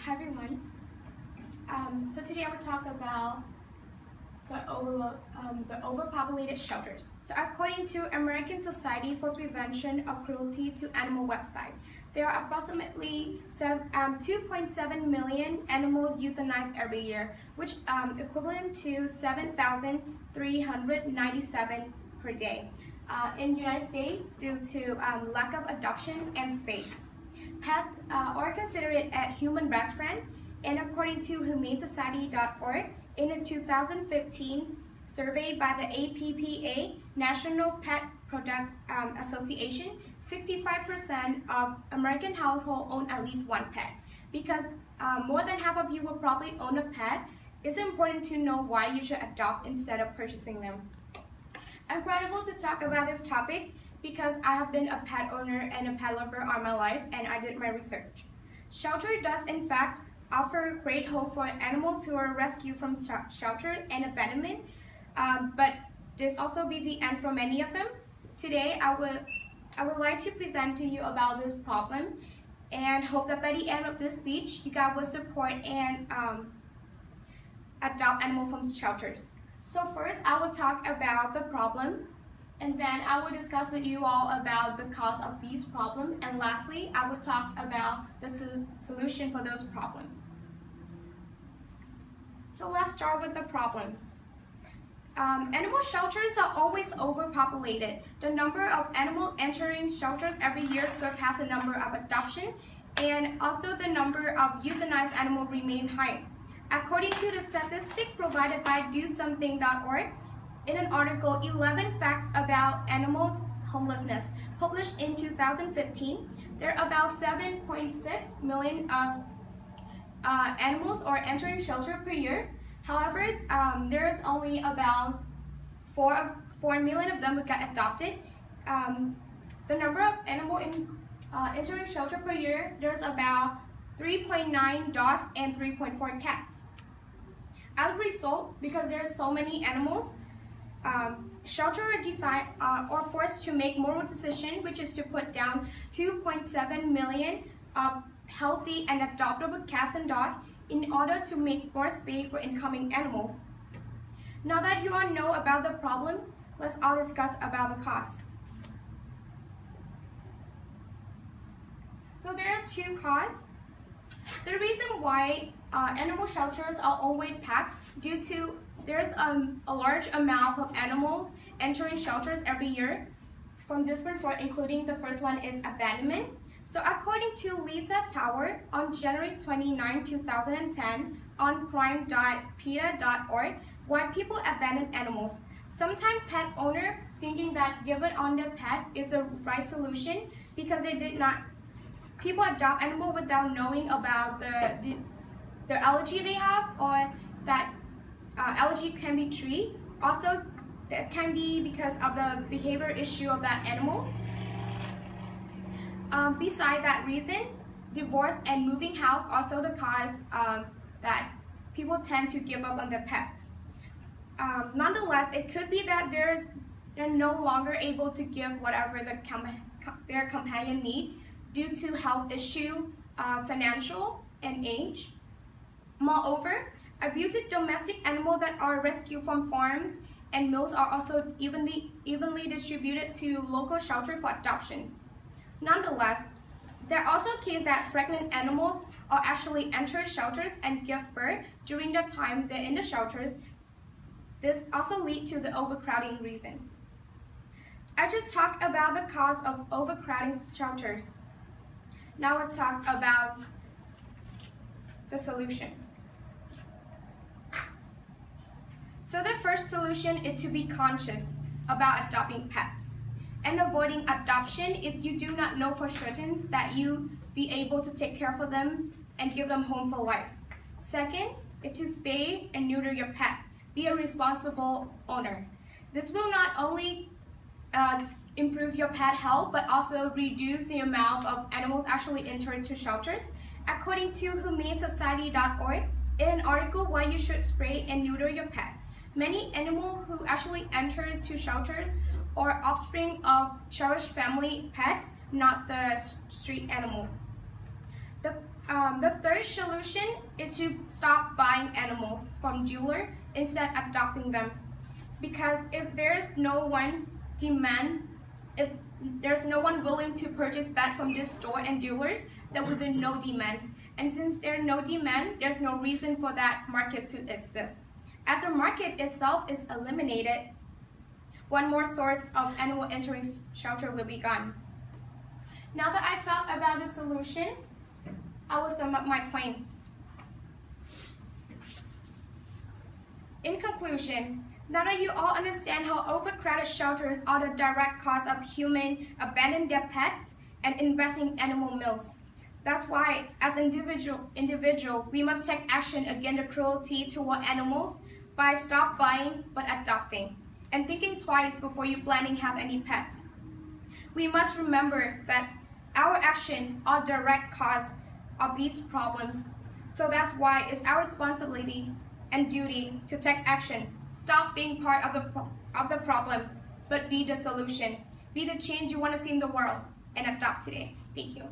Hi everyone. So today I will talk about the overpopulated shelters. So according to American Society for Prevention of Cruelty to Animal website, there are approximately 2.7 million animals euthanized every year, which equivalent to 7,397 per day in the United States due to lack of adoption and spades. Pets are considered a human best friend, and according to humanesociety.org, in a 2015 survey by the APPA, National Pet Products Association, 65% of American households own at least one pet. Because more than half of you will probably own a pet, it's important to know why you should adopt instead of purchasing them. I'm grateful to talk about this topic because I have been a pet owner and a pet lover all my life, and I did my research. Shelter does in fact offer great hope for animals who are rescued from shelter and abandonment, but this also be the end for many of them. Today I would like to present to you about this problem and hope that by the end of this speech you guys will support and adopt animals from shelters. So first I will talk about the problem, and then I will discuss with you all about the cause of these problems, and lastly I will talk about the solution for those problems. So let's start with the problems. Animal shelters are always overpopulated. The number of animals entering shelters every year surpasses the number of adoption, and also the number of euthanized animals remain high. According to the statistic provided by DoSomething.org, in an article, 11 Facts About Animals Homelessness, published in 2015, there are about 7.6 million of animals are entering shelter per year. However, there is only about 4 million of them who got adopted. The number of animals entering shelter per year, there's about 3.9 dogs and 3.4 cats. As a result, because there are so many animals, shelters are forced to make moral decision, which is to put down 2.7 million of healthy and adoptable cats and dogs in order to make more space for incoming animals. Now that you all know about the problem, let's all discuss about the cost. So there are two causes. The reason why animal shelters are always packed due to there's a large amount of animals entering shelters every year from different sources, including the first one is abandonment. So according to Lisa Tower, on January 29, 2010, on prime.peta.org, why people abandon animals. Sometimes pet owners thinking that giving on their pet is the right solution because people adopt animals without knowing about the allergy they have, or that allergy can be treated. Also, it can be because of the behavior issue of that animals. Beside that reason, divorce and moving house also the cause that people tend to give up on their pets. Nonetheless, it could be that they're no longer able to give whatever their companion need due to health issue, financial, and age. Moreover, abusive domestic animals that are rescued from farms and mills are also evenly distributed to local shelters for adoption. Nonetheless, there are also cases that pregnant animals are actually enter shelters and give birth during the time they're in the shelters. This also leads to the overcrowding reason. I just talked about the cause of overcrowding shelters. Now we'll talk about the solution. So the first solution is to be conscious about adopting pets and avoiding adoption if you do not know for certain that you be able to take care of them and give them home for life. Second is to spay and neuter your pet. Be a responsible owner. This will not only improve your pet health, but also reduce the amount of animals actually enter into shelters. According to humanesociety.org, in an article why you should spay and neuter your pet, many animals who actually enter to shelters are offspring of cherished family pets, not the street animals. The The third solution is to stop buying animals from dealer instead adopting them. Because if there's no one willing to purchase pet from this store and dealers, there will be no demand. And since there's no demand, there's no reason for that market to exist. As the market itself is eliminated, one more source of animal entering shelter will be gone. Now that I talked about the solution, I will sum up my points. In conclusion, now that you all understand how overcrowded shelters are the direct cause of humans abandoning their pets and investing in animal meals, that's why, as an individual, we must take action against the cruelty toward animals by stop buying but adopting, and thinking twice before you planning have any pets. We must remember that our actions are direct cause of these problems, so that's why it's our responsibility and duty to take action. Stop being part of the problem, but be the solution. Be the change you want to see in the world, and adopt today. Thank you.